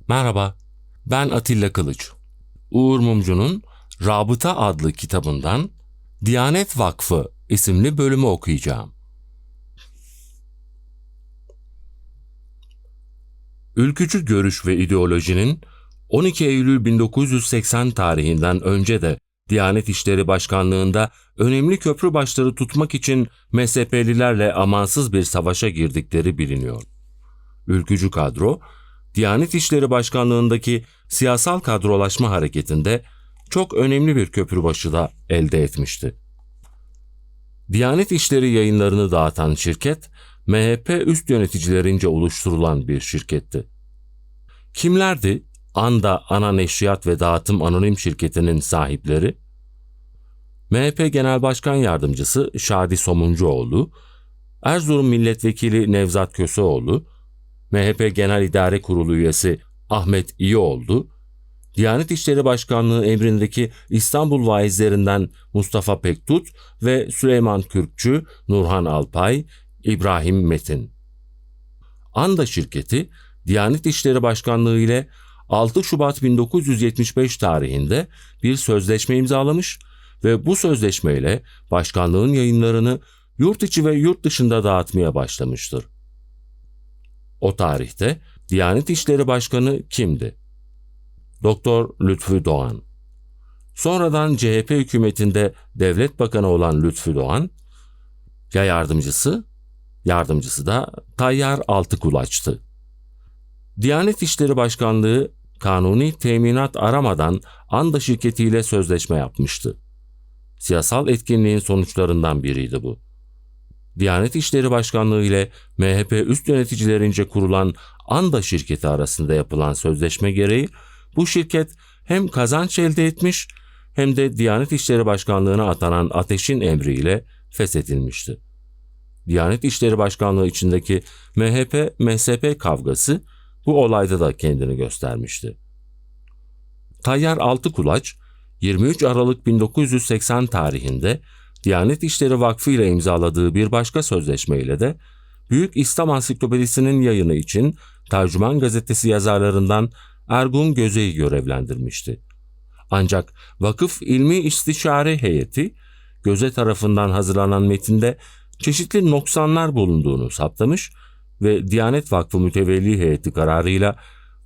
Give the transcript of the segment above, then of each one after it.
Merhaba, ben Atilla Kılıç. Uğur Mumcu'nun Rabıta adlı kitabından Diyanet Vakfı isimli bölümü okuyacağım. Ülkücü görüş ve ideolojinin 12 Eylül 1980 tarihinden önce de Diyanet İşleri Başkanlığı'nda önemli köprü başları tutmak için MSP'lilerle amansız bir savaşa girdikleri biliniyor. Ülkücü kadro, Diyanet İşleri Başkanlığı'ndaki siyasal kadrolaşma hareketinde çok önemli bir köprübaşı da elde etmişti. Diyanet İşleri yayınlarını dağıtan şirket, MHP üst yöneticilerince oluşturulan bir şirketti. Kimlerdi? Anda Ana Neşriyat ve Dağıtım Anonim Şirketi'nin sahipleri? MHP Genel Başkan Yardımcısı Şadi Somuncuoğlu, Erzurum Milletvekili Nevzat Köseoğlu, MHP Genel İdare Kurulu üyesi Ahmet İyioğlu, Diyanet İşleri Başkanlığı emrindeki İstanbul vaizlerinden Mustafa Pektut ve Süleyman Kürkçü, Nurhan Alpay, İbrahim Metin. Anda şirketi, Diyanet İşleri Başkanlığı ile 6 Şubat 1975 tarihinde bir sözleşme imzalamış ve bu sözleşmeyle başkanlığın yayınlarını yurt içi ve yurt dışında dağıtmaya başlamıştır. O tarihte Diyanet İşleri Başkanı kimdi? Doktor Lütfü Doğan. Sonradan CHP hükümetinde devlet bakanı olan Lütfü Doğan, ya yardımcısı da Tayyar Altıkulaç'tı. Diyanet İşleri Başkanlığı kanuni teminat aramadan Anda şirketiyle sözleşme yapmıştı. Siyasal etkinliğin sonuçlarından biriydi bu. Diyanet İşleri Başkanlığı ile MHP üst yöneticilerince kurulan Anda şirketi arasında yapılan sözleşme gereği bu şirket hem kazanç elde etmiş hem de Diyanet İşleri Başkanlığı'na atanan Ateş'in emriyle feshedilmişti. Diyanet İşleri Başkanlığı içindeki MHP-MSP kavgası bu olayda da kendini göstermişti. Tayyar Altıkulaç, 23 Aralık 1980 tarihinde Diyanet İşleri Vakfı ile imzaladığı bir başka sözleşmeyle de Büyük İslam Ansiklopedisi'nin yayını için Tercüman Gazetesi yazarlarından Ergun Göze'yi görevlendirmişti. Ancak Vakıf İlmi İstişare Heyeti, Göze tarafından hazırlanan metinde çeşitli noksanlar bulunduğunu saptamış ve Diyanet Vakfı Mütevelli Heyeti kararıyla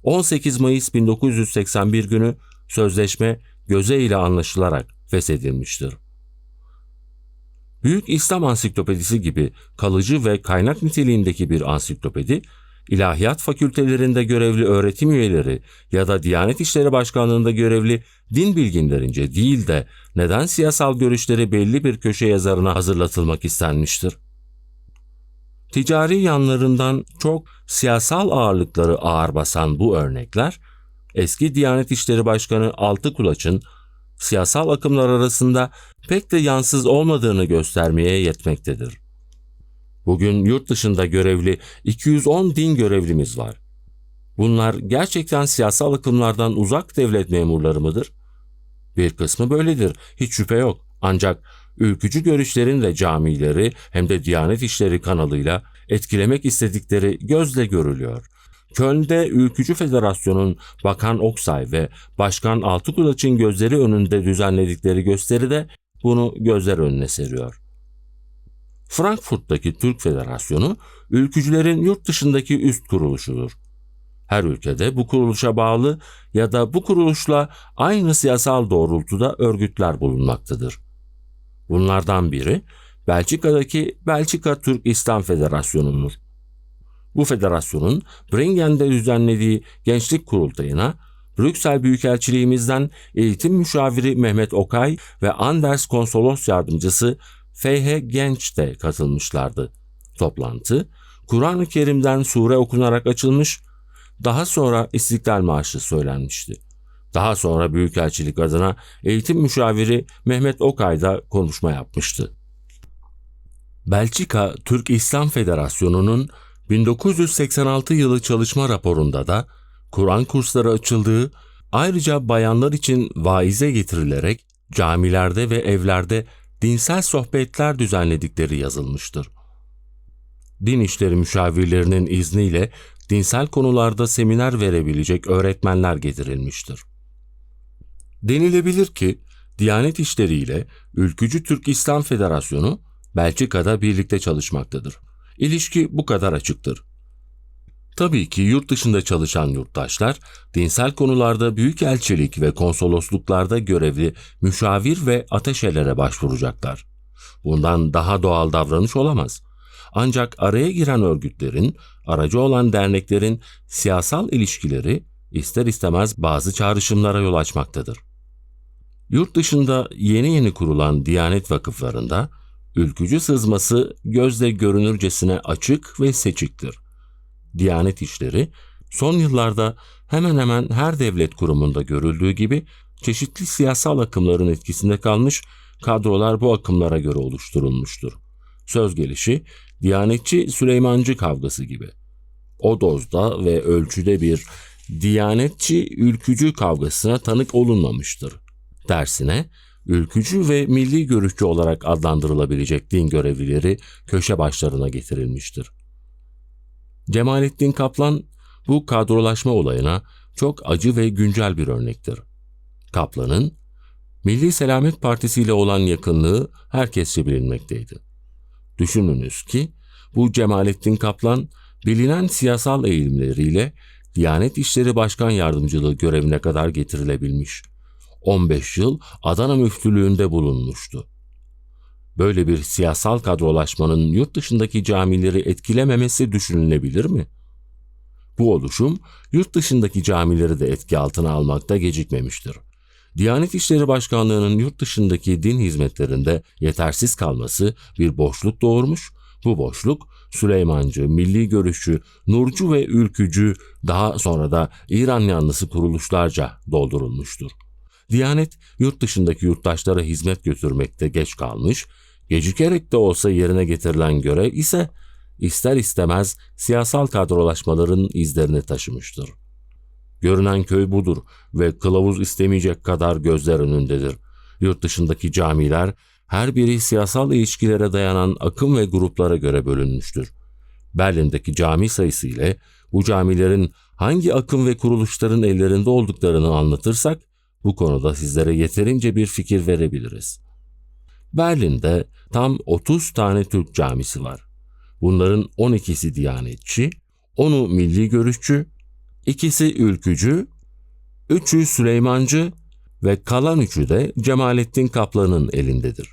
18 Mayıs 1981 günü sözleşme Göze ile anlaşılarak feshedilmiştir. Büyük İslam Ansiklopedisi gibi kalıcı ve kaynak niteliğindeki bir ansiklopedi, ilahiyat fakültelerinde görevli öğretim üyeleri ya da Diyanet İşleri Başkanlığı'nda görevli din bilginlerince değil de neden siyasal görüşleri belli bir köşe yazarına hazırlatılmak istenmiştir? Ticari yanlarından çok siyasal ağırlıkları ağır basan bu örnekler, eski Diyanet İşleri Başkanı Altıkulaç'ın siyasal akımlar arasında pek de yansız olmadığını göstermeye yetmektedir. Bugün yurt dışında görevli 210 din görevlimiz var. Bunlar gerçekten siyasal akımlardan uzak devlet memurları mıdır? Bir kısmı böyledir, hiç şüphe yok. Ancak ülkücü görüşlerin de camileri hem de Diyanet İşleri kanalıyla etkilemek istedikleri gözle görülüyor. Köln'de Ülkücü Federasyon'un Bakan Oksay ve Başkan Altıkulaç'ın gözleri önünde düzenledikleri gösteri de bunu gözler önüne seriyor. Frankfurt'taki Türk Federasyonu, ülkücülerin yurt dışındaki üst kuruluşudur. Her ülkede bu kuruluşa bağlı ya da bu kuruluşla aynı siyasal doğrultuda örgütler bulunmaktadır. Bunlardan biri Belçika'daki Belçika Türk İslam Federasyonu'dur. Bu federasyonun Bringen'de düzenlediği gençlik kurultayına Brüksel Büyükelçiliğimizden eğitim müşaviri Mehmet Okay ve Anders Konsolos Yardımcısı Feyhe Genç de katılmışlardı. Toplantı, Kur'an-ı Kerim'den sure okunarak açılmış, daha sonra İstiklal Marşı söylenmişti. Daha sonra Büyükelçilik adına eğitim müşaviri Mehmet Okay da konuşma yapmıştı. Belçika Türk İslam Federasyonu'nun 1986 yılı çalışma raporunda da Kur'an kursları açıldığı, ayrıca bayanlar için vaize getirilerek camilerde ve evlerde dinsel sohbetler düzenledikleri yazılmıştır. Din işleri müşavirlerinin izniyle dinsel konularda seminer verebilecek öğretmenler getirilmiştir. Denilebilir ki Diyanet İşleri ile Ülkücü Türk İslam Federasyonu Belçika'da birlikte çalışmaktadır. İlişki bu kadar açıktır. Tabii ki yurt dışında çalışan yurttaşlar, dinsel konularda büyükelçilik ve konsolosluklarda görevli müşavir ve ateşelere başvuracaklar. Bundan daha doğal davranış olamaz. Ancak araya giren örgütlerin, aracı olan derneklerin siyasal ilişkileri ister istemez bazı çağrışımlara yol açmaktadır. Yurt dışında yeni kurulan Diyanet vakıflarında ülkücü sızması gözle görünürcesine açık ve seçiktir. Diyanet İşleri son yıllarda hemen hemen her devlet kurumunda görüldüğü gibi çeşitli siyasal akımların etkisinde kalmış, kadrolar bu akımlara göre oluşturulmuştur. Söz gelişi Diyanetçi Süleymancı kavgası gibi. O dozda ve ölçüde bir Diyanetçi ülkücü kavgasına tanık olunmamıştır. Tersine ülkücü ve milli görüşçü olarak adlandırılabilecek din görevlileri köşe başlarına getirilmiştir. Cemalettin Kaplan bu kadrolaşma olayına çok acı ve güncel bir örnektir. Kaplan'ın Milli Selamet Partisi ile olan yakınlığı herkesçe bilinmekteydi. Düşününüz ki bu Cemalettin Kaplan bilinen siyasal eğilimleriyle Diyanet İşleri Başkan Yardımcılığı görevine kadar getirilebilmiş. 15 yıl Adana Müftülüğü'nde bulunmuştu. Böyle bir siyasal kadrolaşmanın yurt dışındaki camileri etkilememesi düşünülebilir mi? Bu oluşum yurt dışındaki camileri de etki altına almakta gecikmemiştir. Diyanet İşleri Başkanlığı'nın yurt dışındaki din hizmetlerinde yetersiz kalması bir boşluk doğurmuş, bu boşluk Süleymancı, milli görüşçü, nurcu ve ülkücü, daha sonra da İran yanlısı kuruluşlarca doldurulmuştur. Diyanet yurt dışındaki yurttaşlara hizmet götürmekte geç kalmış, gecikerek de olsa yerine getirilen görev ise ister istemez siyasal kadrolaşmaların izlerini taşımıştır. Görünen köy budur ve kılavuz istemeyecek kadar gözler önündedir. Yurt dışındaki camiler her biri siyasal ilişkilere dayanan akım ve gruplara göre bölünmüştür. Berlin'deki cami sayısı ile bu camilerin hangi akım ve kuruluşların ellerinde olduklarını anlatırsak bu konuda sizlere yeterince bir fikir verebiliriz. Berlin'de tam 30 tane Türk camisi var. Bunların 12'si Diyanetçi, 10'u milli görüşçü, 2'si ülkücü, 3'ü Süleymancı ve kalan 3'ü de Cemalettin Kaplan'ın elindedir.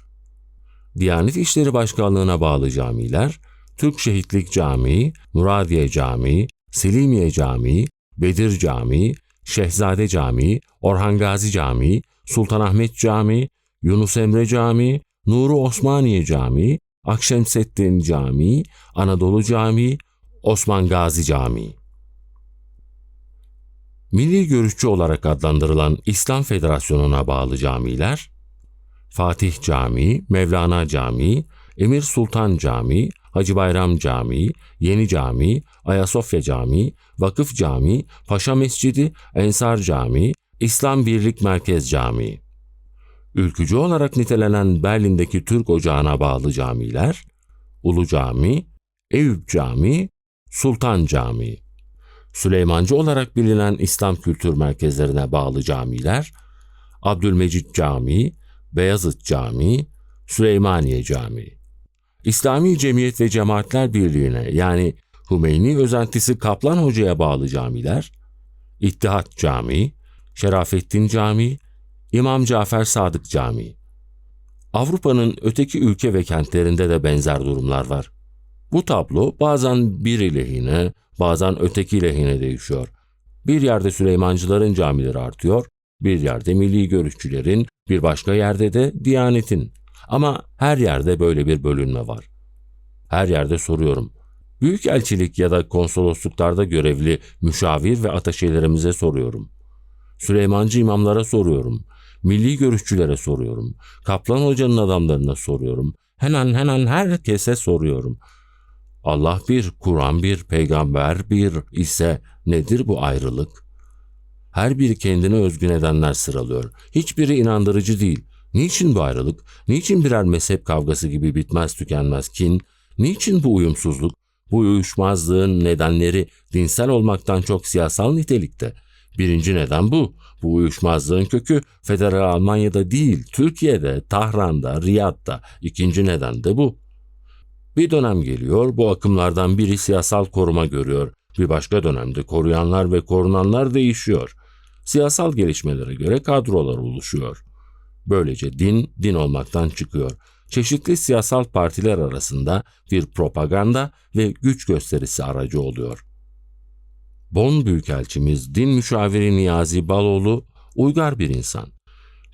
Diyanet İşleri Başkanlığı'na bağlı camiler, Türk Şehitlik Camii, Muradiye Camii, Selimiye Camii, Bedir Camii, Şehzade Camii, Orhan Gazi Camii, Sultanahmet Camii, Yunus Emre Camii, Nuri Osmaniye Camii, Akşemseddin Camii, Anadolu Camii, Osman Gazi Camii. Milli görüşçü olarak adlandırılan İslam Federasyonu'na bağlı camiler, Fatih Camii, Mevlana Camii, Emir Sultan Camii, Hacı Bayram Camii, Yeni Camii, Ayasofya Camii, Vakıf Camii, Paşa Mescidi, Ensar Camii, İslam Birlik Merkez Camii. Ülkücü olarak nitelenen Berlin'deki Türk Ocağı'na bağlı camiler, Ulu Cami, Eyüp Camii, Sultan Camii. Süleymancı olarak bilinen İslam kültür merkezlerine bağlı camiler, Abdülmecit Camii, Beyazıt Camii, Süleymaniye Camii. İslami Cemiyet ve Cemaatler Birliği'ne yani Hümeyni özentisi Kaplan Hoca'ya bağlı camiler, İttihat Camii, Şerafettin Camii, İmam Cafer Sadık Camii. Avrupa'nın öteki ülke ve kentlerinde de benzer durumlar var. Bu tablo bazen biri lehine, bazen öteki lehine değişiyor. Bir yerde Süleymancıların camileri artıyor, bir yerde milli görüşçülerin, bir başka yerde de Diyanet'in. Ama her yerde böyle bir bölünme var. Her yerde soruyorum. Büyükelçilik ya da konsolosluklarda görevli müşavir ve ateşelerimize soruyorum. Süleymancı imamlara soruyorum. Milli görüşçülere soruyorum. Kaplan Hoca'nın adamlarına soruyorum. Hemen herkese soruyorum. Allah bir, Kur'an bir, peygamber bir ise nedir bu ayrılık? Her biri kendine özgü nedenler sıralıyor. Hiçbiri inandırıcı değil. Niçin bu ayrılık? Niçin birer mezhep kavgası gibi bitmez tükenmez kin? Niçin bu uyumsuzluk? Bu uyuşmazlığın nedenleri dinsel olmaktan çok siyasal nitelikte. Birinci neden bu. Bu uyuşmazlığın kökü Federal Almanya'da değil, Türkiye'de, Tahran'da, Riyad'da. İkinci neden de bu. Bir dönem geliyor, bu akımlardan biri siyasal koruma görüyor. Bir başka dönemde koruyanlar ve korunanlar değişiyor. Siyasal gelişmelere göre kadrolar oluşuyor. Böylece din olmaktan çıkıyor. Çeşitli siyasal partiler arasında bir propaganda ve güç gösterisi aracı oluyor. Bonn Büyükelçimiz Din Müşaviri Niyazi Baloğlu uygar bir insan.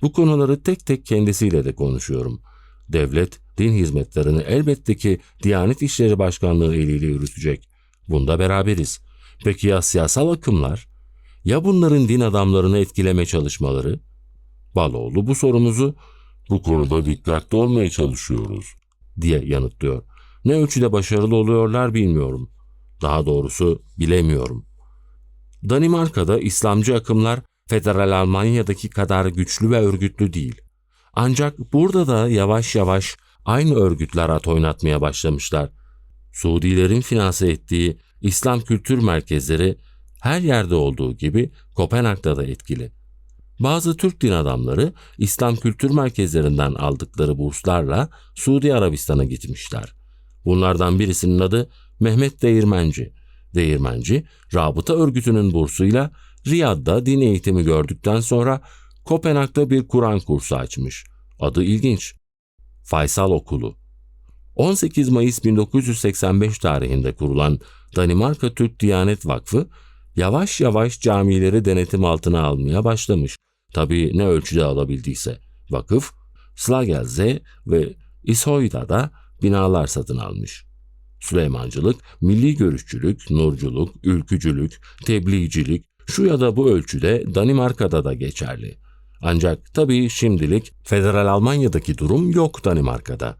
Bu konuları tek tek kendisiyle de konuşuyorum. Devlet, din hizmetlerini elbette ki Diyanet İşleri Başkanlığı eliyle yürütecek. Bunda beraberiz. Peki ya siyasal akımlar? Ya bunların din adamlarını etkileme çalışmaları? Baloğlu bu sorumuzu "Bu konuda dikkatli olmaya çalışıyoruz" diye yanıtlıyor. Ne ölçüde başarılı oluyorlar bilmiyorum. Daha doğrusu bilemiyorum. Danimarka'da İslamcı akımlar Federal Almanya'daki kadar güçlü ve örgütlü değil. Ancak burada da yavaş yavaş aynı örgütler at oynatmaya başlamışlar. Suudilerin finanse ettiği İslam kültür merkezleri her yerde olduğu gibi Kopenhag'da da etkili. Bazı Türk din adamları İslam kültür merkezlerinden aldıkları burslarla Suudi Arabistan'a gitmişler. Bunlardan birisinin adı Mehmet Değirmenci. Değirmenci, Rabıta Örgütü'nün bursuyla Riyad'da din eğitimi gördükten sonra Kopenhag'da bir Kur'an kursu açmış. Adı ilginç. Faysal Okulu. 18 Mayıs 1985 tarihinde kurulan Danimarka Türk Diyanet Vakfı yavaş yavaş camileri denetim altına almaya başlamış. Tabii ne ölçüde alabildiyse. Vakıf, Slagelse ve İshoyda'da binalar satın almış. Süleymancılık, milli görüşçülük, nurculuk, ülkücülük, tebliğcilik şu ya da bu ölçüde Danimarka'da da geçerli. Ancak tabii şimdilik Federal Almanya'daki durum yok Danimarka'da.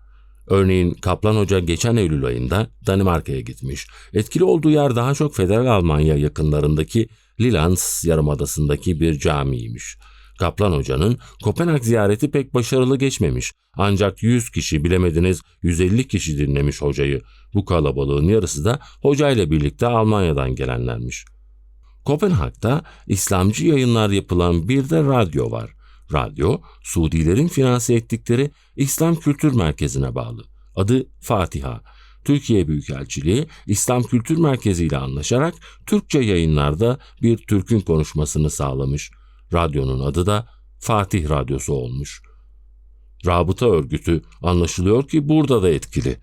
Örneğin Kaplan Hoca geçen Eylül ayında Danimarka'ya gitmiş. Etkili olduğu yer daha çok Federal Almanya yakınlarındaki Lillans Yarımadası'ndaki bir camiymiş. Kaplan Hoca'nın Kopenhag ziyareti pek başarılı geçmemiş. Ancak 100 kişi, bilemediniz 150 kişi dinlemiş hocayı. Bu kalabalığın yarısı da hocayla birlikte Almanya'dan gelenlermiş. Kopenhag'da İslamcı yayınlar yapılan bir de radyo var. Radyo, Suudilerin finanse ettikleri İslam Kültür Merkezi'ne bağlı. Adı Fatiha. Türkiye Büyükelçiliği İslam Kültür Merkezi ile anlaşarak Türkçe yayınlarda bir Türk'ün konuşmasını sağlamış. Radyonun adı da Fatih Radyosu olmuş. Rabıta örgütü anlaşılıyor ki burada da etkili.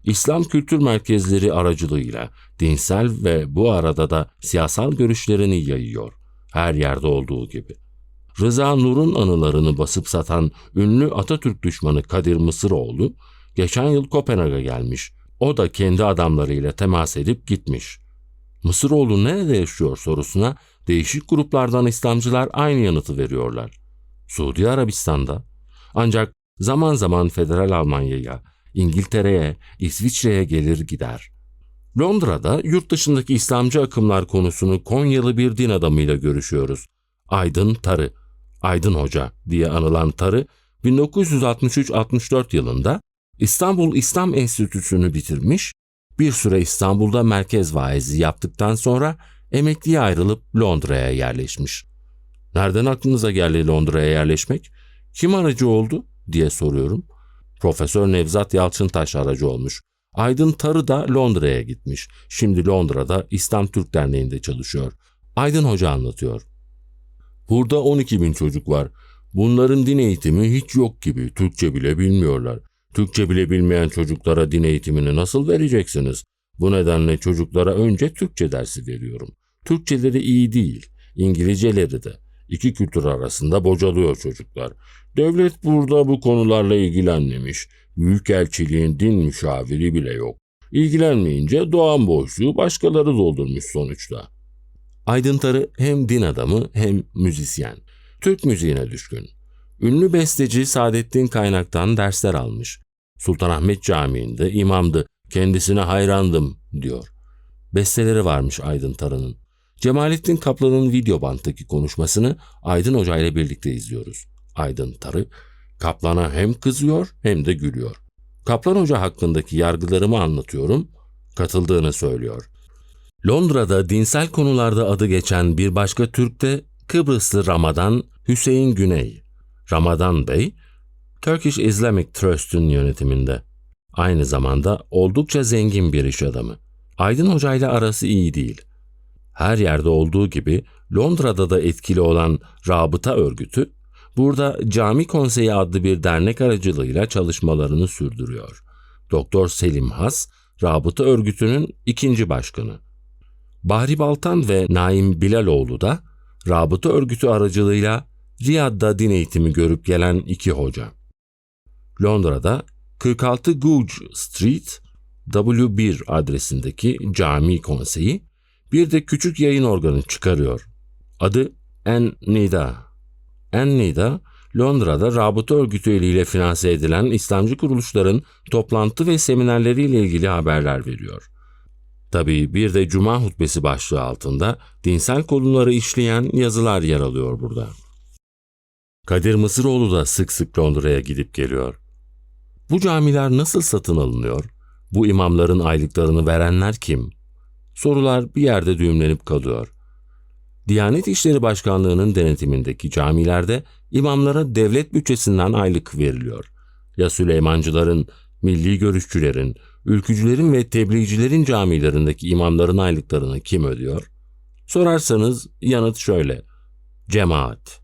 İslam kültür merkezleri aracılığıyla dinsel ve bu arada da siyasal görüşlerini yayıyor. Her yerde olduğu gibi. Rıza Nur'un anılarını basıp satan ünlü Atatürk düşmanı Kadir Mısıroğlu geçen yıl Kopenhag'a gelmiş. O da kendi adamlarıyla temas edip gitmiş. Mısıroğlu nerede yaşıyor sorusuna değişik gruplardan İslamcılar aynı yanıtı veriyorlar. Suudi Arabistan'da. Ancak zaman zaman Federal Almanya'ya, İngiltere'ye, İsviçre'ye gelir gider. Londra'da yurt dışındaki İslamcı akımlar konusunu Konyalı bir din adamıyla görüşüyoruz. Aydın Tarı, Aydın Hoca diye anılan Tarı, 1963-64 yılında İstanbul İslam Enstitüsü'nü bitirmiş, bir süre İstanbul'da merkez vaizi yaptıktan sonra emekliye ayrılıp Londra'ya yerleşmiş. Nereden aklınıza geldi Londra'ya yerleşmek? Kim aracı oldu diye soruyorum. Profesör Nevzat Yalçıntaş aracı olmuş. Aydın Tarı da Londra'ya gitmiş. Şimdi Londra'da İslam Türk Derneği'nde çalışıyor. Aydın Hoca anlatıyor. Burada 12.000 çocuk var. Bunların din eğitimi hiç yok gibi. Türkçe bile bilmiyorlar. Türkçe bile bilmeyen çocuklara din eğitimini nasıl vereceksiniz? Bu nedenle çocuklara önce Türkçe dersi veriyorum. Türkçeleri iyi değil, İngilizceleri de. İki kültür arasında bocalıyor çocuklar. Devlet burada bu konularla ilgilenmemiş. Büyükelçiliğin din müşaviri bile yok. İlgilenmeyince doğan boşluğu başkaları doldurmuş sonuçta. Aydın Tarı hem din adamı hem müzisyen. Türk müziğine düşkün. Ünlü besteci Saadettin Kaynak'tan dersler almış. Sultanahmet Camii'nde imamdı. Kendisine hayrandım diyor. Besteleri varmış Aydın Tarı'nın. Cemalettin Kaplan'ın video banttaki konuşmasını Aydın Hoca ile birlikte izliyoruz. Aydın Tarı, Kaplan'a hem kızıyor hem de gülüyor. Kaplan Hoca hakkındaki yargılarımı anlatıyorum. katıldığını söylüyor. Londra'da dinsel konularda adı geçen bir başka Türk de Kıbrıslı Ramadan Hüseyin Güney. Ramadan Bey, Turkish Islamic Trust'un yönetiminde. Aynı zamanda oldukça zengin bir iş adamı. Aydın Hoca ile arası iyi değil. Her yerde olduğu gibi Londra'da da etkili olan Rabıta Örgütü, burada Cami Konseyi adlı bir dernek aracılığıyla çalışmalarını sürdürüyor. Doktor Selim Has, Rabıta Örgütü'nün ikinci başkanı. Bahri Baltan ve Naim Bilaloğlu da Rabıta Örgütü aracılığıyla Riyad'da din eğitimi görüp gelen iki hoca. Londra'da 46 Gouge Street W1 adresindeki Cami Konseyi bir de küçük yayın organı çıkarıyor. Adı En-Nida. En-Nida, Londra'da Rabıta Örgütü eliyle finanse edilen İslamcı kuruluşların toplantı ve seminerleriyle ilgili haberler veriyor. Tabii bir de Cuma hutbesi başlığı altında dinsel konuları işleyen yazılar yer alıyor burada. Kadir Mısıroğlu da sık sık Londra'ya gidip geliyor. Bu camiler nasıl satın alınıyor? Bu imamların aylıklarını verenler kim? Sorular bir yerde düğümlenip kalıyor. Diyanet İşleri Başkanlığı'nın denetimindeki camilerde imamlara devlet bütçesinden aylık veriliyor. Ya Süleymancıların, milli görüşçülerin, ülkücülerin ve tebliğcilerin camilerindeki imamların aylıklarını kim ödüyor? Sorarsanız yanıt şöyle: cemaat.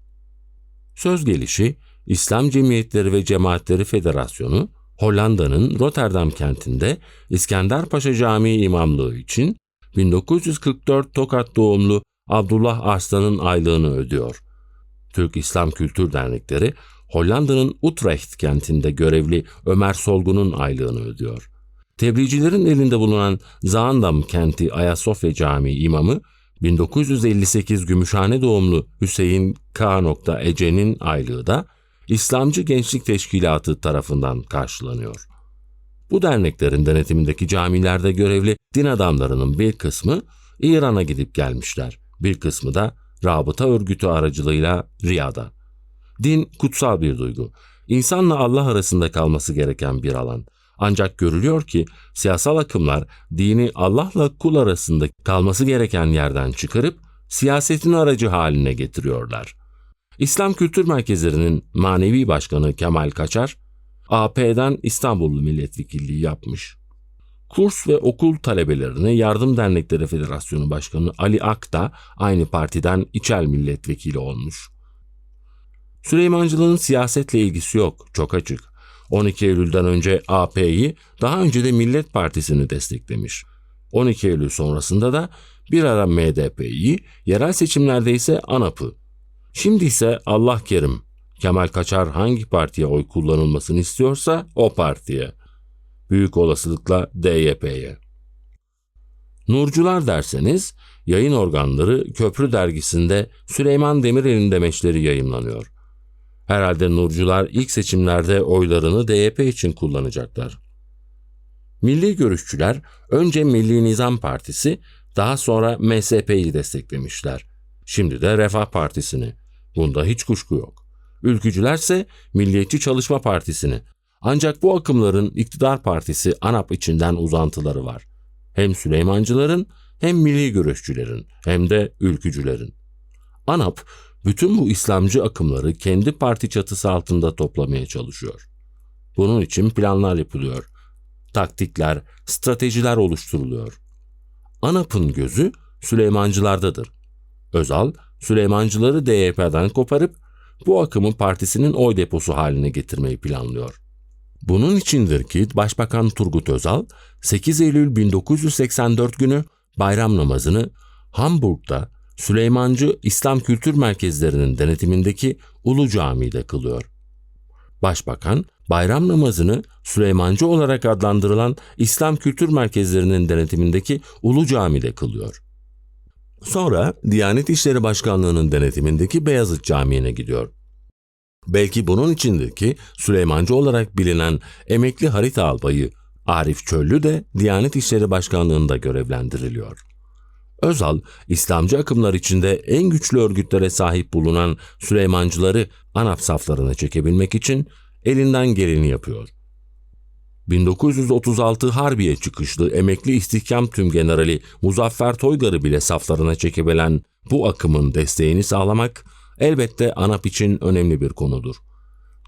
Söz gelişi İslam Cemiyetleri ve Cemaatleri Federasyonu, Hollanda'nın Rotterdam kentinde İskenderpaşa Camii imamlığı için 1944 Tokat doğumlu Abdullah Arslan'ın aylığını ödüyor. Türk İslam Kültür Dernekleri, Hollanda'nın Utrecht kentinde görevli Ömer Solgun'un aylığını ödüyor. Tebliğcilerin elinde bulunan Zaandam kenti Ayasofya Camii imamı, 1958 Gümüşhane doğumlu Hüseyin K. Ece'nin aylığı da İslamcı Gençlik Teşkilatı tarafından karşılanıyor. Bu derneklerin denetimindeki camilerde görevli din adamlarının bir kısmı İran'a gidip gelmişler. Bir kısmı da Rabıta Örgütü aracılığıyla Riyad'a. Din kutsal bir duygu. İnsanla Allah arasında kalması gereken bir alan. Ancak görülüyor ki siyasal akımlar dini Allah'la kul arasında kalması gereken yerden çıkarıp siyasetin aracı haline getiriyorlar. İslam Kültür Merkezleri'nin manevi başkanı Kemal Kaçar, AP'den İstanbul Milletvekilliği yapmış. Kurs ve okul talebelerine Yardım Dernekleri Federasyonu Başkanı Ali Ak da aynı partiden İçel Milletvekili olmuş. Süleymancılığın siyasetle ilgisi yok, çok açık. 12 Eylül'den önce AP'yi, daha önce de Millet Partisi'ni desteklemiş. 12 Eylül sonrasında da bir ara MDP'yi, yerel seçimlerde ise ANAP'ı. Şimdi ise Allah kerim, Kemal Kaçar hangi partiye oy kullanılmasını istiyorsa o partiye. Büyük olasılıkla DYP'ye. Nurcular derseniz, yayın organları Köprü dergisinde Süleyman Demirel'in demeçleri yayımlanıyor. Herhalde Nurcular ilk seçimlerde oylarını DYP için kullanacaklar. Milli görüşçüler önce Milli Nizam Partisi, daha sonra MSP'yi desteklemişler. Şimdi de Refah Partisi'ni. Bunda hiç kuşku yok. Ülkücülerse Milliyetçi Çalışma Partisi'ni. Ancak bu akımların iktidar partisi ANAP içinden uzantıları var. Hem Süleymancıların, hem milli görüşçülerin, hem de ülkücülerin. ANAP, bütün bu İslamcı akımları kendi parti çatısı altında toplamaya çalışıyor. Bunun için planlar yapılıyor. Taktikler, stratejiler oluşturuluyor. ANAP'ın gözü Süleymancılardadır. Özal, Süleymancıları DYP'den koparıp bu akımı partisinin oy deposu haline getirmeyi planlıyor. Bunun içindir ki Başbakan Turgut Özal 8 Eylül 1984 günü bayram namazını Hamburg'da Süleymancı İslam Kültür Merkezlerinin denetimindeki Ulu Cami'de kılıyor. Başbakan bayram namazını Süleymancı olarak adlandırılan İslam Kültür Merkezlerinin denetimindeki Ulu Cami'de kılıyor. Sonra Diyanet İşleri Başkanlığı'nın denetimindeki Beyazıt Camii'ne gidiyor. Belki bunun içindir ki Süleymancı olarak bilinen emekli harita albayı Arif Çöllü de Diyanet İşleri Başkanlığı'nda görevlendiriliyor. Özal, İslamcı akımlar içinde en güçlü örgütlere sahip bulunan Süleymancıları ANAP saflarına çekebilmek için elinden geleni yapıyor. 1936 Harbiye çıkışlı emekli istihkam tümgenerali Muzaffer Toygar'ı bile saflarına çekebilen bu akımın desteğini sağlamak elbette ANAP için önemli bir konudur.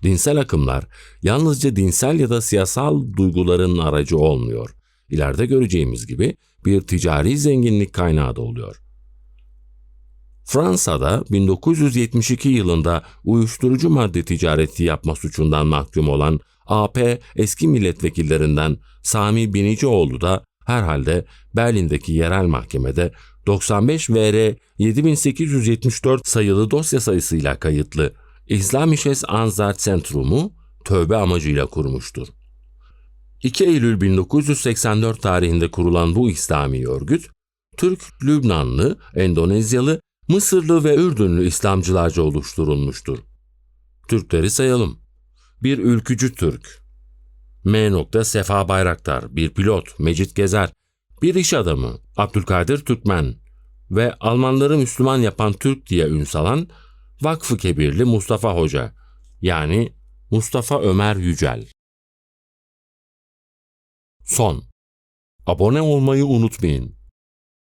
Dinsel akımlar yalnızca dinsel ya da siyasal duyguların aracı olmuyor. İleride göreceğimiz gibi bir ticari zenginlik kaynağı da oluyor. Fransa'da 1972 yılında uyuşturucu madde ticareti yapma suçundan mahkum olan AP eski milletvekillerinden Sami Binicioğlu da herhalde Berlin'deki yerel mahkemede 95 VR 7874 sayılı dosya sayısıyla kayıtlı İslamisches Ansatzzentrum'u tövbe amacıyla kurmuştur. 2 Eylül 1984 tarihinde kurulan bu İslami örgüt, Türk, Lübnanlı, Endonezyalı, Mısırlı ve Ürdünlü İslamcılarca oluşturulmuştur. Türkleri sayalım. Bir ülkücü Türk, M. Sefa Bayraktar, bir pilot Mecit Gezer, bir iş adamı Abdülkadir Türkmen ve Almanları Müslüman yapan Türk diye ün salan Vakfı Kebirli Mustafa Hoca, yani Mustafa Ömer Yücel. Son. Abone olmayı unutmayın.